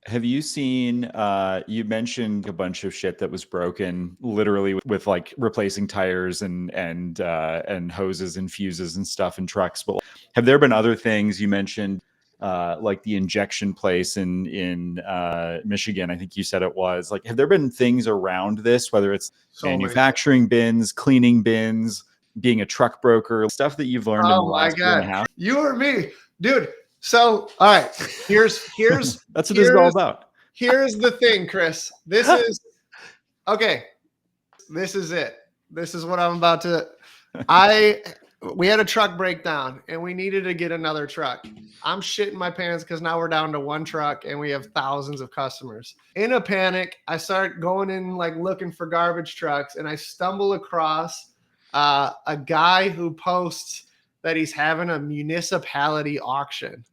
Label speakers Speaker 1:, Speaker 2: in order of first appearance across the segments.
Speaker 1: Have you seen, you mentioned a bunch of shit that was broken, literally with like replacing tires and hoses and fuses and stuff in trucks. But have there been other things you mentioned, like the injection place in Michigan? I think you said it was. Like, have there been things around this, whether it's
Speaker 2: So many things.
Speaker 1: manufacturing bins, cleaning bins, being a truck broker, stuff that you've learned in the
Speaker 2: Oh my
Speaker 1: last year and a
Speaker 2: God.
Speaker 1: half?
Speaker 2: You or me, dude. So, all right, here's
Speaker 1: That's what this is all
Speaker 2: here's
Speaker 1: about.
Speaker 2: here's the thing, Chris. This is okay. This is it. This is what I'm about to. I We had a truck breakdown and we needed to get another truck. I'm shitting my pants because now we're down to one truck and we have thousands of customers. In a panic, I start going in like looking for garbage trucks, and I stumble across a guy who posts that he's having a municipality auction,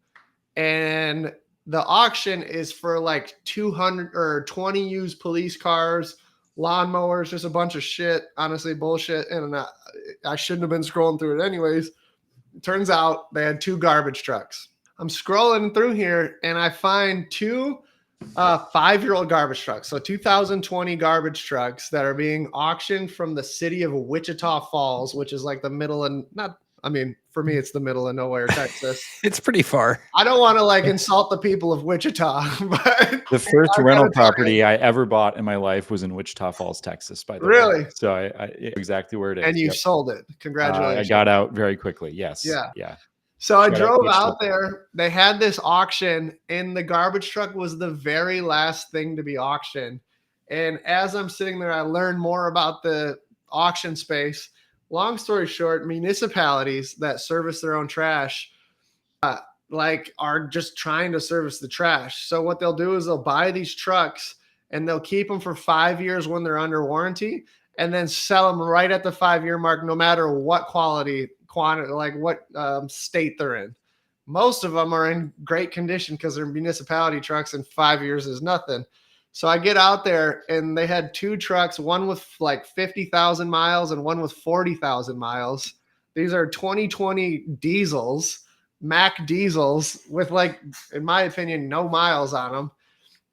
Speaker 2: and the auction is for like 200 or 20 used police cars, lawnmowers, just a bunch of shit, honestly bullshit. And I shouldn't have been scrolling through it anyways. It turns out they had two garbage trucks. I'm scrolling through here and I find two 5-year-old garbage trucks. So 2020 garbage trucks that are being auctioned from the city of Wichita Falls, which is like the middle and not, I mean, for me, it's the middle of nowhere, Texas.
Speaker 3: It's pretty far.
Speaker 2: I don't want to like insult the people of Wichita, but
Speaker 1: The first
Speaker 2: I
Speaker 1: rental
Speaker 2: gotta try.
Speaker 1: property I ever bought in my life was in Wichita Falls, Texas, by the way.
Speaker 2: Really?
Speaker 1: So I exactly where it is.
Speaker 2: And you
Speaker 1: Yep.
Speaker 2: sold it.
Speaker 1: I
Speaker 2: Congratulations.
Speaker 1: got out very quickly. Yes.
Speaker 2: Yeah.
Speaker 1: Yeah.
Speaker 2: So I
Speaker 1: Shout out
Speaker 2: drove
Speaker 1: Wichita.
Speaker 2: out there. They had this auction, and the garbage truck was the very last thing to be auctioned. And as I'm sitting there, I learned more about the auction space. Long story short, municipalities that service their own trash like are just trying to service the trash. So what they'll do is they'll buy these trucks and they'll keep them for 5 years when they're under warranty, and then sell them right at the 5-year mark, no matter what quantity, like what state they're in. Most of them are in great condition because they're municipality trucks, and 5 years is nothing. So I get out there and they had two trucks, one with like 50,000 miles and one with 40,000 miles. These are 2020 diesels, Mac diesels with like, in my opinion, no miles on them.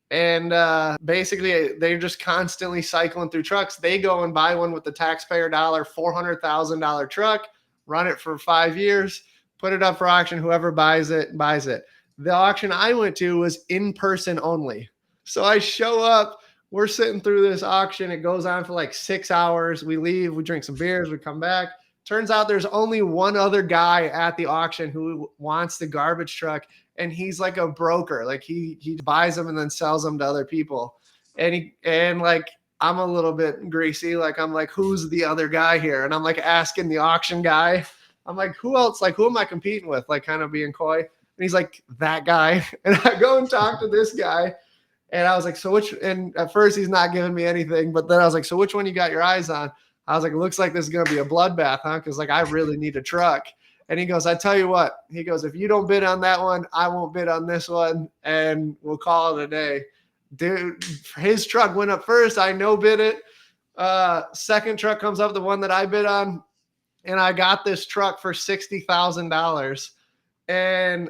Speaker 2: And basically, they're just constantly cycling through trucks. They go and buy one with the taxpayer dollar, $400,000 truck, run it for 5 years, put it up for auction. Whoever buys it, buys it. The auction I went to was in person only. So I show up, we're sitting through this auction. It goes on for like 6 hours. We leave, we drink some beers, we come back. Turns out there's only one other guy at the auction who wants the garbage truck, and he's like a broker. Like he buys them and then sells them to other people. And like I'm a little bit greasy. Like I'm like, who's the other guy here? And I'm like asking the auction guy. I'm like, who else? Like who am I competing with? Like kind of being coy. And he's like, that guy. And I go and talk to this guy. And I was like, so which? And at first he's not giving me anything, but then I was like, so which one you got your eyes on? I was like, it looks like this is going to be a bloodbath, huh? Because like I really need a truck. And he goes, I tell you what, he goes, if you don't bid on that one, I won't bid on this one, and we'll call it a day. Dude, his truck went up first. I no bid it. Second truck comes up, the one that I bid on, and I got this truck for $60,000 and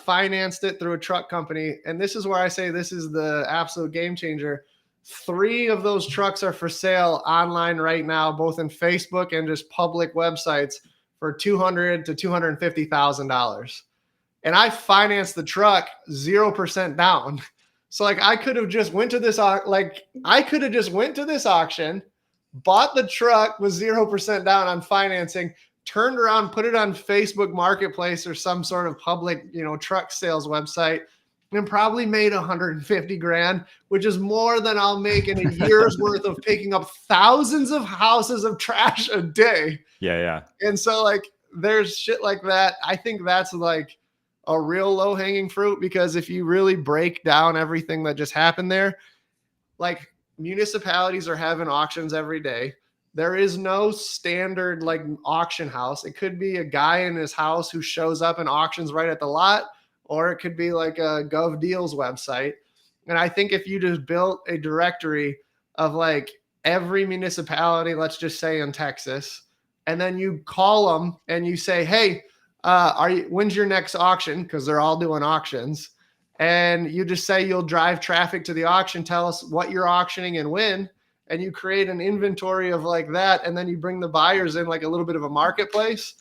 Speaker 2: financed it through a truck company. And this is where I say this is the absolute game changer. 3 of those trucks are for sale online right now, both in Facebook and just public websites, for $200,000 to $250,000. And I financed the truck 0% down. So like I could have just went to this auction, bought the truck with 0% down on financing, turned around, put it on Facebook Marketplace or some sort of public, truck sales website, and probably made 150 grand, which is more than I'll make in a year's worth of picking up thousands of houses of trash a day.
Speaker 1: Yeah.
Speaker 2: And so like there's shit like that. I think that's like a real low hanging fruit, because if you really break down everything that just happened there, like municipalities are having auctions every day. There is no standard like auction house. It could be a guy in his house who shows up and auctions right at the lot, or it could be like a Gov Deals website. And I think if you just built a directory of like every municipality, let's just say in Texas, and then you call them and you say, hey, when's your next auction? Because they're all doing auctions. and you just say you'll drive traffic to the auction, tell us what you're auctioning and when, and you create an inventory of like that, and then you bring the buyers in like a little bit of a marketplace.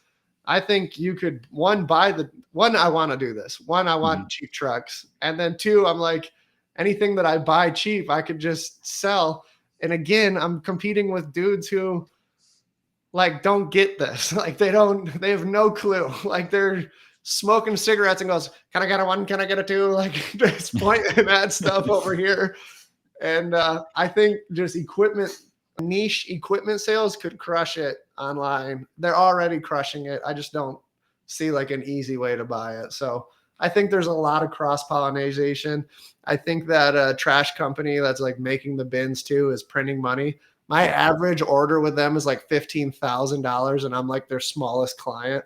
Speaker 2: I think you could I want to do this. One, I want cheap trucks. And then two, I'm like, anything that I buy cheap, I could just sell. And again, I'm competing with dudes who like don't get this. Like they have no clue. Like they're smoking cigarettes and goes, can I get a one? Can I get a two? Like just pointing at stuff over here. And I think just niche equipment sales could crush it online. They're already crushing it. I just don't see like an easy way to buy it. So I think there's a lot of cross pollination. I think that a trash company that's like making the bins too is printing money. My average order with them is like $15,000, and I'm like their smallest client.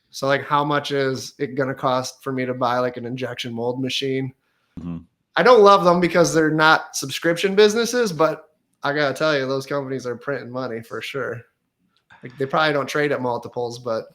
Speaker 2: So like, how much is it going to cost for me to buy like an injection mold machine? Mm-hmm. I don't love them because they're not subscription businesses, but I got to tell you, those companies are printing money for sure. Like, they probably don't trade at multiples, but